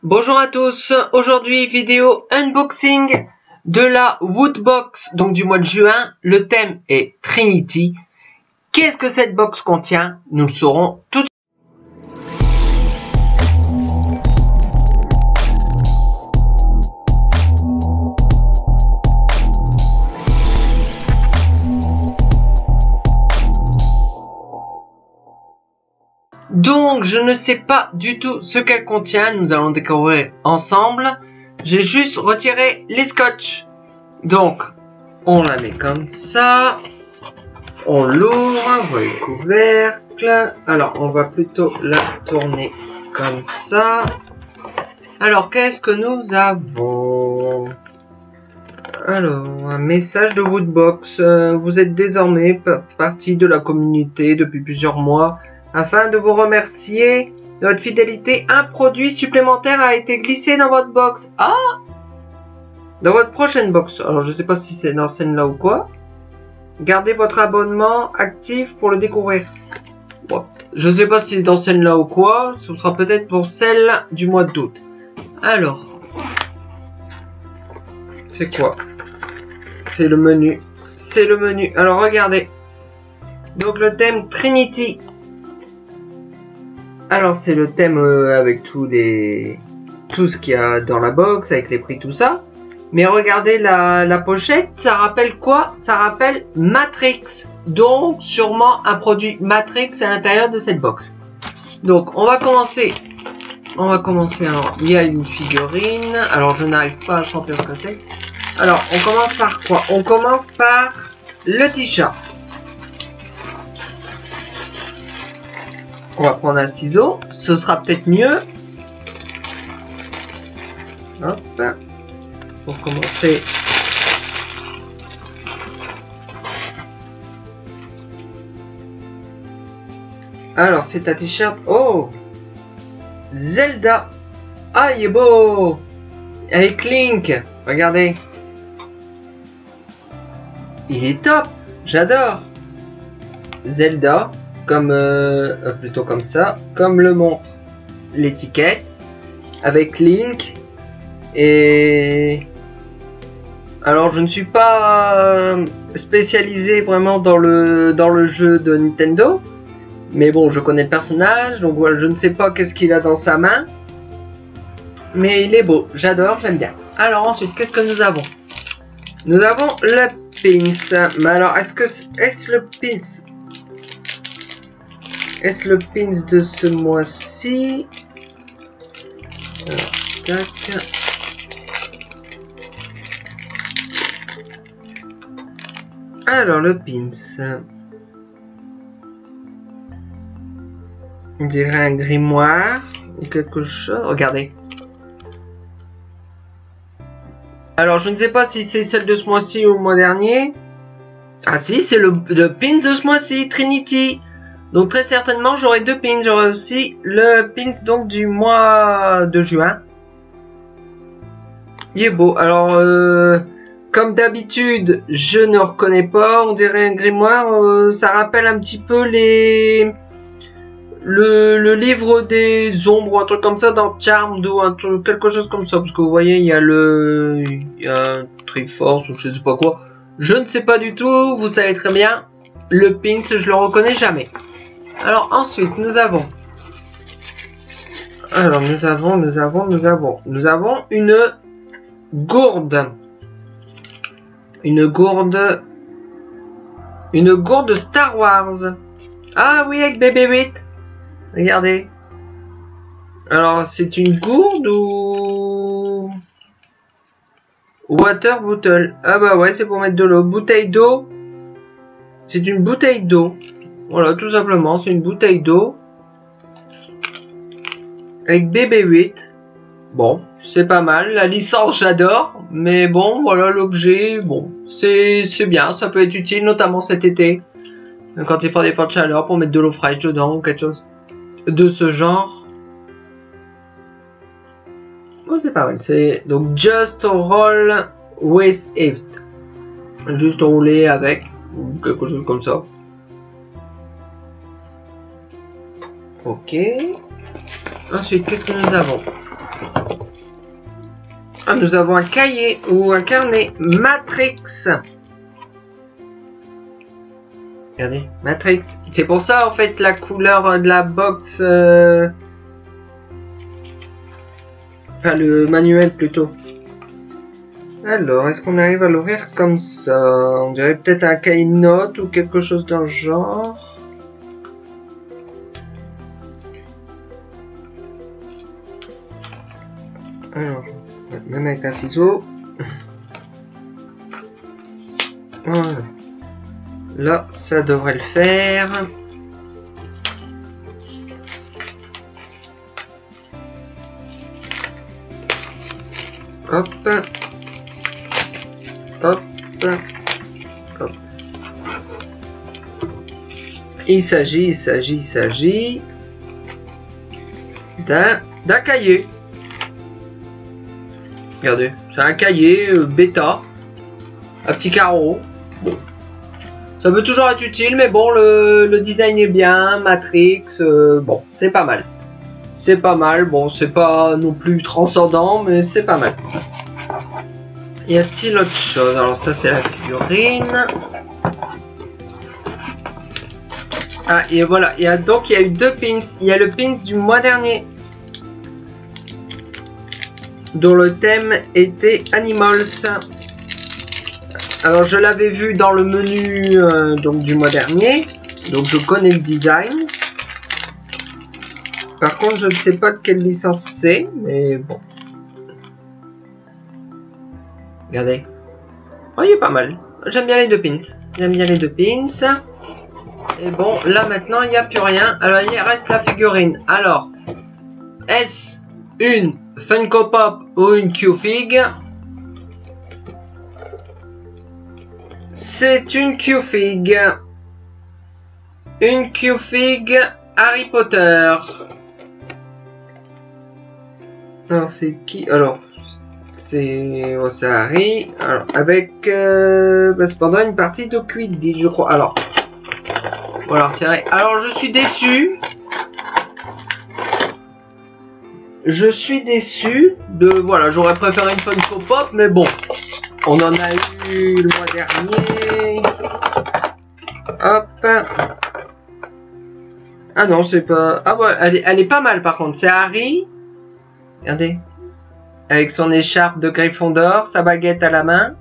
Bonjour à tous, aujourd'hui vidéo unboxing de la Woodbox, donc du mois de juin. Le thème est Trinity. Qu'est-ce que cette box contient? Nous le saurons tout de suite. Donc, je ne sais pas du tout ce qu'elle contient. Nous allons découvrir ensemble. J'ai juste retiré les scotch. Donc, on la met comme ça. On l'ouvre. On voit le couvercle. Alors, on va plutôt la tourner comme ça. Alors, qu'est-ce que nous avons? Alors, un message de Woodbox. Vous êtes désormais partie de la communauté depuis plusieurs mois. Afin de vous remercier de votre fidélité, un produit supplémentaire a été glissé dans votre box. Ah! Dans votre prochaine box. Alors, je ne sais pas si c'est dans celle-là ou quoi. Gardez votre abonnement actif pour le découvrir. Bon, je ne sais pas si c'est dans celle-là ou quoi. Ce sera peut-être pour celle du mois d'août. Alors. C'est quoi? C'est le menu. C'est le menu. Alors, regardez. Donc, le thème Trinity. Alors c'est le thème avec tout ce qu'il y a dans la box, avec les prix, tout ça. Mais regardez la pochette, ça rappelle quoi? Ça rappelle Matrix. Donc sûrement un produit Matrix à l'intérieur de cette box. Donc on va commencer. Alors il y a une figurine. Alors je n'arrive pas à sentir ce que c'est. Alors on commence par quoi? On commence par le t-shirt. On va prendre un ciseau, ce sera peut-être mieux. Hop. Pour commencer. Alors, c'est un t-shirt. Oh! Zelda! Ah, il est beau! Avec Link! Regardez! Il est top! J'adore! Zelda. Comme plutôt comme ça, comme le montre l'étiquette, avec Link. Et alors je ne suis pas spécialisé vraiment dans le jeu de Nintendo, mais bon, je connais le personnage, donc voilà, je ne sais pas qu'est-ce qu'il a dans sa main, mais il est beau, j'adore, j'aime bien. Alors ensuite, qu'est-ce que nous avons? Nous avons le pins. Mais alors, est-ce le pins? Est-ce le pins de ce mois-ci? Alors, tac. Alors, le pins. On dirait un grimoire ou quelque chose. Regardez. Alors, je ne sais pas si c'est celle de ce mois-ci ou le mois dernier. Ah si, c'est le pins de ce mois-ci, Trinity. Donc très certainement j'aurai deux pins, j'aurai aussi le pins donc du mois de juin. Il est beau. Alors comme d'habitude je ne reconnais pas, on dirait un grimoire, ça rappelle un petit peu le livre des ombres ou un truc comme ça dans Charmed ou un truc, quelque chose comme ça, parce que vous voyez il y a un Triforce ou je sais pas quoi. Je ne sais pas du tout, vous savez très bien, le pins je le reconnais jamais. Alors ensuite nous avons une gourde. Une gourde Star Wars. Ah oui, avec BB-8. Regardez. Alors c'est une gourde ou water bottle. Ah bah ouais, c'est pour mettre de l'eau. Bouteille d'eau. C'est une bouteille d'eau. Voilà, tout simplement, c'est une bouteille d'eau avec BB-8. Bon, c'est pas mal. La licence, j'adore. Mais bon, voilà, l'objet, bon, c'est bien. Ça peut être utile, notamment cet été. Quand il fait des fortes chaleurs pour mettre de l'eau fraîche dedans ou quelque chose de ce genre. Oh, c'est pas mal. C'est donc Just Roll with It. Juste rouler avec, ou quelque chose comme ça. Ok. Ensuite, qu'est-ce que nous avons? Ah, nous avons un cahier ou un carnet Matrix. Regardez, Matrix. C'est pour ça en fait la couleur de la box. Enfin le manuel plutôt. Alors, est-ce qu'on arrive à l'ouvrir comme ça? On dirait peut-être un cahier de notes ou quelque chose dans le genre. Alors, même avec un ciseau. Voilà. Là, ça devrait le faire. Hop. Hop. Hop. Il s'agit d'un cahier. Regardez, c'est un cahier bêta. Un petit carreau. Bon. Ça peut toujours être utile, mais bon, le design est bien. Matrix, bon, c'est pas mal. C'est pas mal. Bon, c'est pas non plus transcendant, mais c'est pas mal. Y a-t-il autre chose? Alors ça, c'est la figurine. Ah, et voilà. Donc, il y a eu deux pins. Il y a le pins du mois dernier, dont le thème était Animals. Alors je l'avais vu dans le menu donc du mois dernier, donc je connais le design. Par contre je ne sais pas de quelle licence c'est, mais bon. Regardez. Oh, il est pas mal. J'aime bien les deux pins. J'aime bien les deux pins. Et bon, là maintenant il n'y a plus rien. Alors il reste la figurine. Alors, est-ce une Funko Pop ou une Q-Fig? C'est une Q-Fig. Une Q-Fig Harry Potter. Alors c'est qui? Alors c'est Harry. Alors avec cependant une partie de Quidditch, je crois. Alors voilà, tiens. Alors je suis déçu. Je suis déçu de... Voilà, j'aurais préféré une Funko Pop, mais bon. On en a eu le mois dernier. Hop. Ah non, c'est pas... Ah ouais, elle est pas mal par contre. C'est Harry. Regardez. Avec son écharpe de Gryffondor, sa baguette à la main.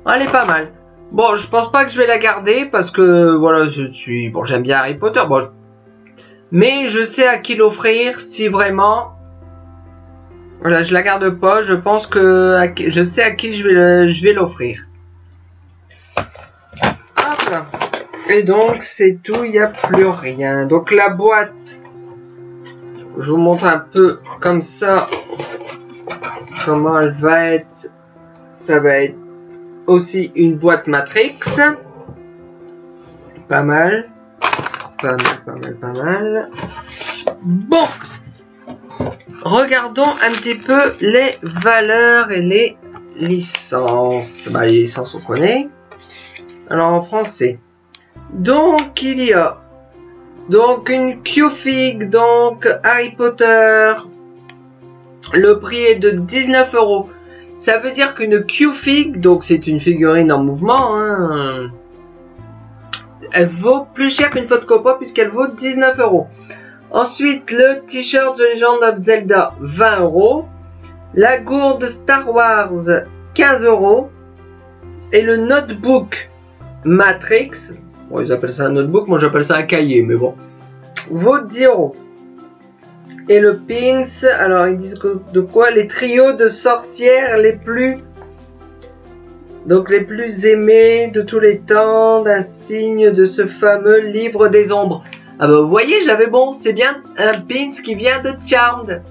Elle est pas mal. Bon, je pense pas que je vais la garder parce que... Voilà, Bon, j'aime bien Harry Potter. Bon, mais je sais à qui l'offrir si vraiment... Voilà, je la garde pas. Je pense que je sais à qui je vais l'offrir. Hop. Et donc c'est tout. Il n'y a plus rien. Donc la boîte, je vous montre un peu comme ça comment elle va être. Ça va être aussi une boîte Matrix. Pas mal. Pas mal. Bon. Regardons un petit peu les valeurs et les licences. Bah, les licences, on connaît. Alors, en français. Donc, il y a donc une Q-Fig, donc Harry Potter. Le prix est de 19 €. Ça veut dire qu'une Q-Fig, donc c'est une figurine en mouvement, hein, elle vaut plus cher qu'une Funko Pop puisqu'elle vaut 19 €. Ensuite, le t-shirt The Legend of Zelda, 20 €. La gourde Star Wars, 15 €. Et le notebook Matrix, bon, ils appellent ça un notebook, moi j'appelle ça un cahier, mais bon, vaut 10 €. Et le pins, alors ils disent de quoi? Les trios de sorcières les plus... Donc les plus aimés de tous les temps, d'un signe de ce fameux livre des ombres. Ah bah vous voyez, j'avais bon, c'est bien un pins qui vient de Charmed.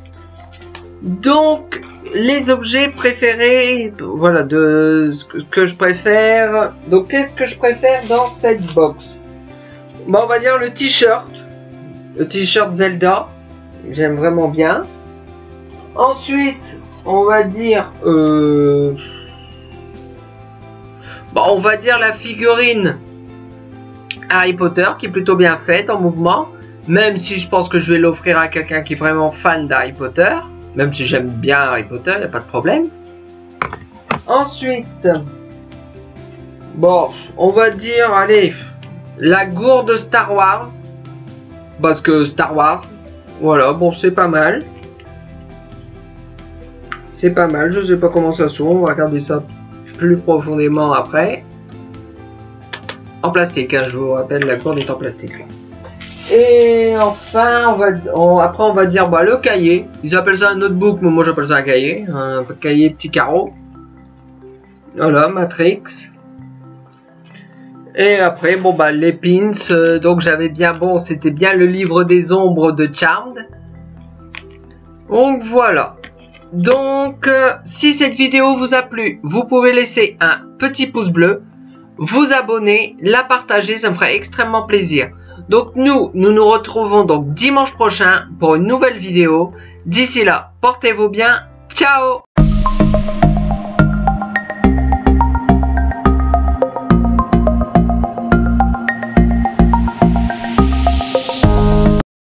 Donc les objets préférés, voilà, de ce que je préfère. Donc qu'est-ce que je préfère dans cette box? Bon, on va dire le t-shirt Zelda, j'aime vraiment bien. Ensuite, on va dire bon, on va dire la figurine Harry Potter qui est plutôt bien faite en mouvement, même si je pense que je vais l'offrir à quelqu'un qui est vraiment fan d'Harry Potter, Même si j'aime bien Harry Potter, il n'y a pas de problème. Ensuite, bon, on va dire, allez, la gourde Star Wars. Parce que Star Wars, voilà, bon, c'est pas mal. C'est pas mal, je sais pas comment ça sonne, on va regarder ça plus profondément après. En plastique, hein, je vous rappelle, la gourde est en plastique. Là. Et enfin, après on va dire bah, le cahier. Ils appellent ça un notebook, mais moi j'appelle ça un cahier petit carreau. Voilà, Matrix. Et après, bon bah les pins, donc j'avais bien, bon, c'était bien le livre des ombres de Charmed. Donc voilà. Donc, si cette vidéo vous a plu, vous pouvez laisser un petit pouce bleu, vous abonner, la partager, ça me ferait extrêmement plaisir. Donc nous nous retrouvons donc dimanche prochain pour une nouvelle vidéo. D'ici là, portez-vous bien, ciao!